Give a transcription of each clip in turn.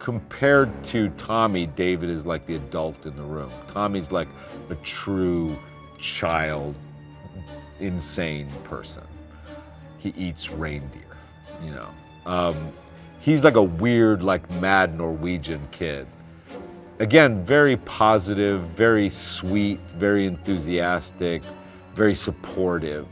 compared to Tommy, David is like the adult in the room. Tommy's like a true child, insane person. He eats reindeer, you know. He's like a weird, like mad Norwegian kid. Again, very positive, very sweet, very enthusiastic, very supportive.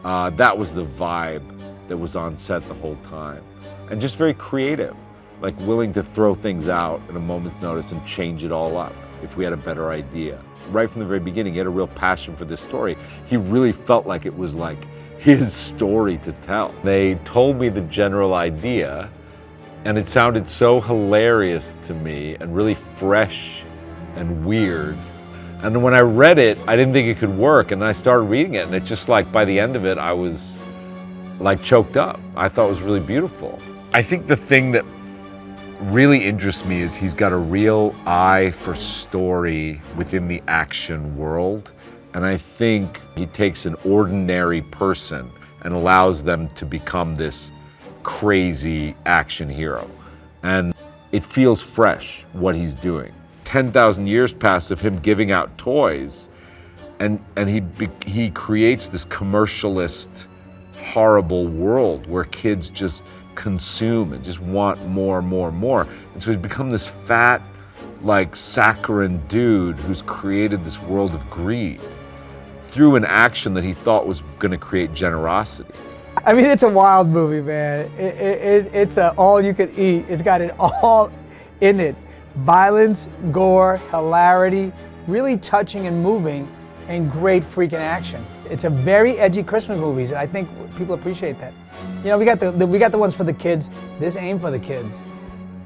That was the vibe that was on set the whole time. And just very creative, like willing to throw things out at a moment's notice and change it all up if we had a better idea. Right from the very beginning, he had a real passion for this story. He really felt like it was like his story to tell. They told me the general idea, and it sounded so hilarious to me and really fresh and weird. And when I read it, I didn't think it could work, and I started reading it, and it just like, by the end of it, I was like choked up. I thought it was really beautiful. I think the thing that really interests me is he's got a real eye for story within the action world. And I think he takes an ordinary person and allows them to become this crazy action hero. And it feels fresh, what he's doing. 10,000 years pass of him giving out toys, and he creates this commercialist, horrible world where kids just consume and just want more and more and more. And so he's become this fat, like saccharine dude who's created this world of greed through an action that he thought was going to create generosity. I mean, it's a wild movie, man. It's all you could eat. It's got it all in it. Violence, gore, hilarity, really touching and moving, and great freaking action. It's a very edgy Christmas movie, and I think people appreciate that. You know, we got the ones for the kids. This ain't for the kids,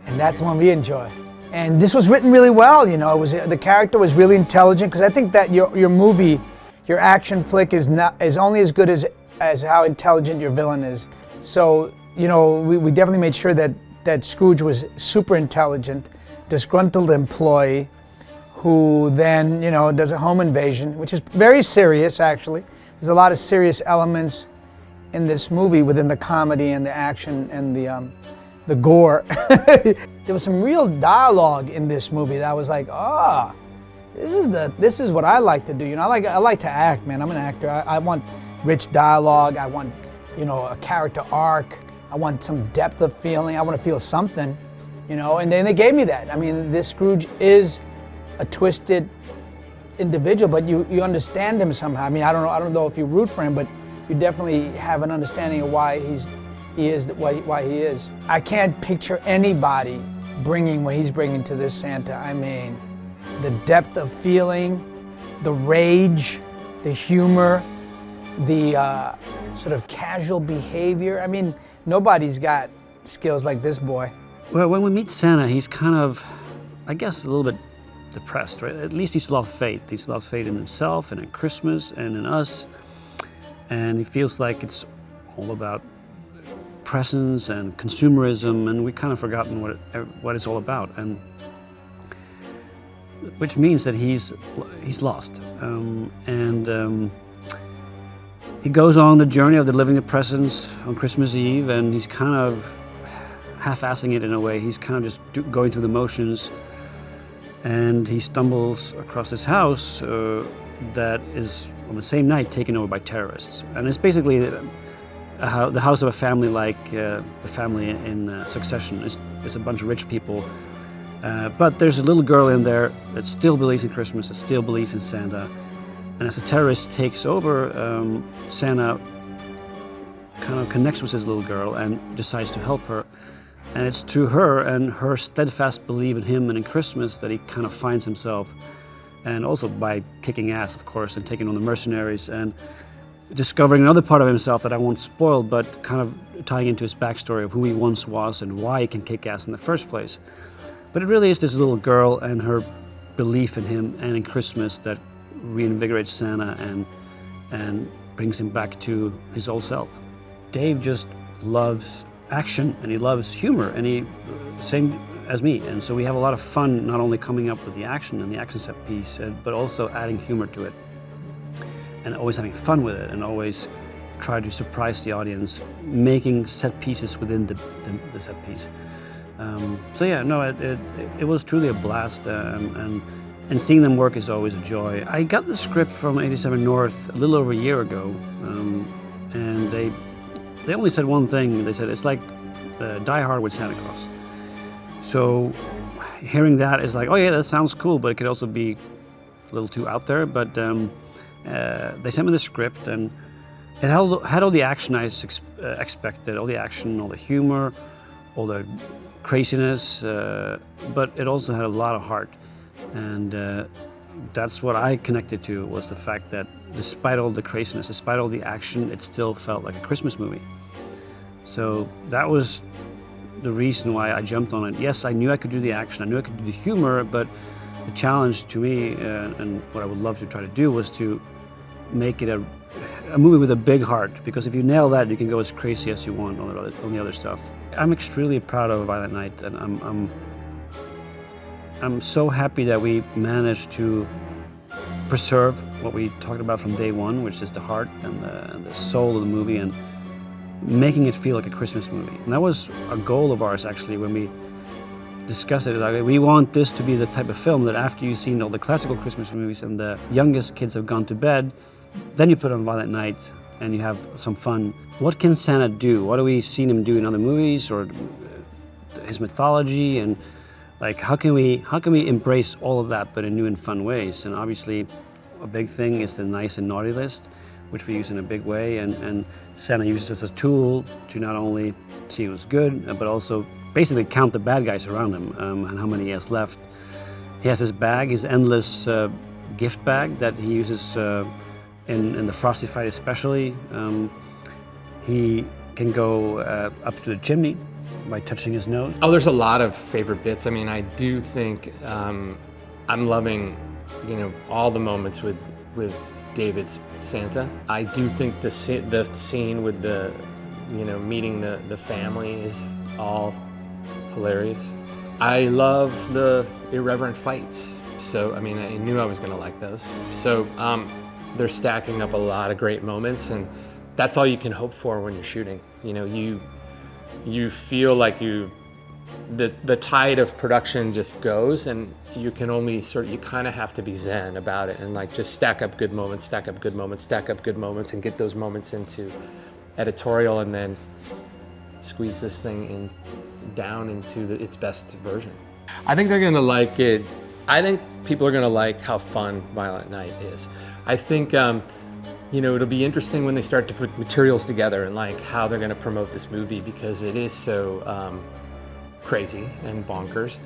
and that's the one we enjoy. And this was written really well. You know, the character was really intelligent, because I think that your movie, your action flick is only as good as how intelligent your villain is. So, you know, we definitely made sure that Scrooge was super intelligent, disgruntled employee who then, you know, does a home invasion, which is very serious, actually. There's a lot of serious elements in this movie within the comedy and the action and the gore. There was some real dialogue in this movie that I was like, this is what I like to do. You know, I like to act, man. I'm an actor. I want rich dialogue. I want, you know, a character arc. I want some depth of feeling. I want to feel something, you know. And then they gave me that. I mean, this Scrooge is a twisted individual, but you understand him somehow. I mean, I don't know if you root for him, but you definitely have an understanding of why he is. I can't picture anybody bringing what he's bringing to this Santa. I mean, the depth of feeling, the rage, the humor, the sort of casual behavior. I mean, nobody's got skills like this boy. Well, when we meet Santa, he's kind of, I guess, a little bit depressed, right? At least he's lost faith. He's lost faith in himself and in Christmas and in us. And he feels like it's all about presents and consumerism, and we've kind of forgotten what it's all about. And which means that he's lost. He goes on the journey of delivering the presents on Christmas Eve, and he's kind of half-assing it in a way. He's kind of just going through the motions, and he stumbles across this house that is on the same night taken over by terrorists. And it's basically the house of a family like the family in Succession. It's a bunch of rich people, but there's a little girl in there that still believes in Christmas, that still believes in Santa. And as the terrorist takes over, Santa kind of connects with this little girl and decides to help her. And it's through her and her steadfast belief in him and in Christmas that he kind of finds himself. And also by kicking ass, of course, and taking on the mercenaries and discovering another part of himself that I won't spoil, but kind of tying into his backstory of who he once was and why he can kick ass in the first place. But it really is this little girl and her belief in him and in Christmas that reinvigorates Santa and brings him back to his old self. Dave just loves action and he loves humor, and he same as me, and so we have a lot of fun not only coming up with the action and the action set piece, but also adding humor to it and always having fun with it and always try to surprise the audience, making set pieces within the set piece. So yeah, no, it was truly a blast, and seeing them work is always a joy. I got the script from 87 North a little over a year ago, and they only said one thing. They said it's like Die Hard with Santa Claus. So hearing that is like, oh yeah, that sounds cool, but it could also be a little too out there. But they sent me the script, and it had all the action I expected, all the action, all the humor, all the craziness, but it also had a lot of heart. And that's what I connected to, was the fact that despite all the craziness, despite all the action, it still felt like a Christmas movie. So that was the reason why I jumped on it. Yes, I knew I could do the action, I knew I could do the humor, but the challenge to me, and what I would love to try to do, was to make it a movie with a big heart, because if you nail that, you can go as crazy as you want on the other stuff. I'm extremely proud of Violent Night, and I'm so happy that we managed to preserve what we talked about from day one, which is the heart and the soul of the movie, and making it feel like a Christmas movie. And that was a goal of ours, actually, when we discussed it. Like, we want this to be the type of film that after you've seen all the classical Christmas movies and the youngest kids have gone to bed, then you put on Violent Night and you have some fun. What can Santa do? What have we seen him do in other movies, or his mythology, and like how can we embrace all of that but in new and fun ways? And obviously a big thing is the nice and naughty list, which we use in a big way, and Santa uses this as a tool to not only see who's good, but also basically count the bad guys around him, and how many he has left. He has his bag, his endless gift bag that he uses in the Frosty fight especially. He can go up to the chimney by touching his nose. Oh, there's a lot of favorite bits. I mean, I do think I'm loving, all the moments with David's Santa. I do think the scene with the, meeting the family is all hilarious. I love the irreverent fights. So, I mean, I knew I was gonna like those. So, they're stacking up a lot of great moments, and that's all you can hope for when you're shooting. You feel like the tide of production just goes, and you can only you kind of have to be zen about it, and like just stack up good moments, stack up good moments, stack up good moments, and get those moments into editorial, and then squeeze this thing down into its best version. I think they're gonna like it. I think people are gonna like how fun Violent Night is. I think it'll be interesting when they start to put materials together and like how they're gonna promote this movie, because it is so crazy and bonkers.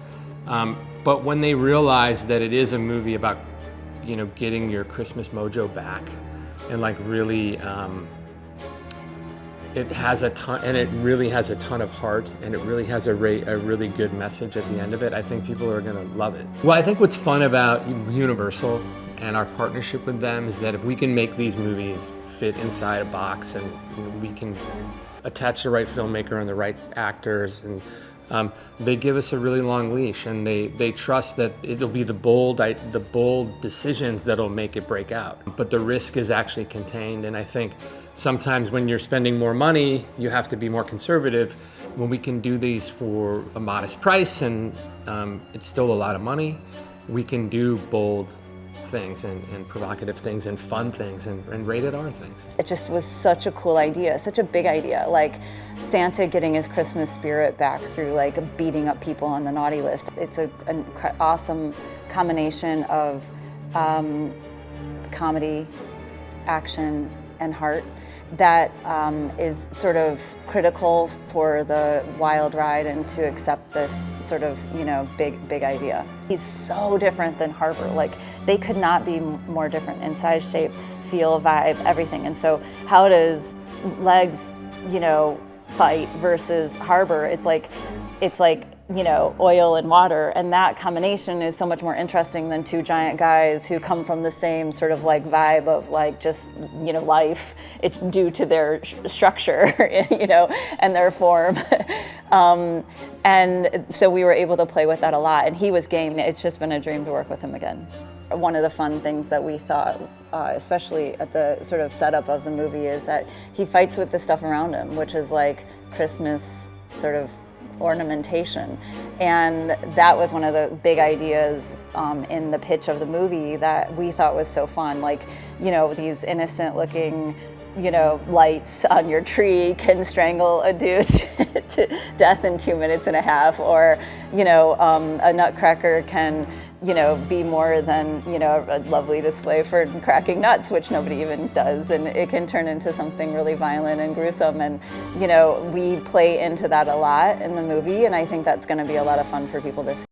But when they realize that it is a movie about, getting your Christmas mojo back, and like really, it has a ton, and it really has a ton of heart, and it really has a really good message at the end of it. I think people are gonna love it. Well, I think what's fun about Universal and our partnership with them is that if we can make these movies fit inside a box, and we can attach the right filmmaker and the right actors, and they give us a really long leash, and they trust that it'll be the bold decisions that'll make it break out. But the risk is actually contained, and I think sometimes when you're spending more money, you have to be more conservative. When we can do these for a modest price, and it's still a lot of money, we can do bold things and provocative things and fun things and rated R things. It just was such a cool idea, such a big idea. Like Santa getting his Christmas spirit back through like beating up people on the naughty list. It's an awesome combination of comedy, action, and heart that is sort of critical for the wild ride and to accept this sort of, big idea. He's so different than Harbor. Like, they could not be more different in size, shape, feel, vibe, everything. And so how does Legs, fight versus Harbor? It's like, oil and water, and that combination is so much more interesting than two giant guys who come from the same sort of like vibe of like just life. It's due to their structure, and their form. And so we were able to play with that a lot, and he was game. It's just been a dream to work with him again. One of the fun things that we thought, especially at the sort of setup of the movie, is that he fights with the stuff around him, which is like Christmas sort of ornamentation. And that was one of the big ideas in the pitch of the movie that we thought was so fun. Like, you know, these innocent looking, you know, lights on your tree can strangle a dude to death in 2.5 minutes, or, you know, a nutcracker can, you know, be more than, you know, a lovely display for cracking nuts, which nobody even does, and it can turn into something really violent and gruesome. And, you know, we play into that a lot in the movie, and I think that's going to be a lot of fun for people to see.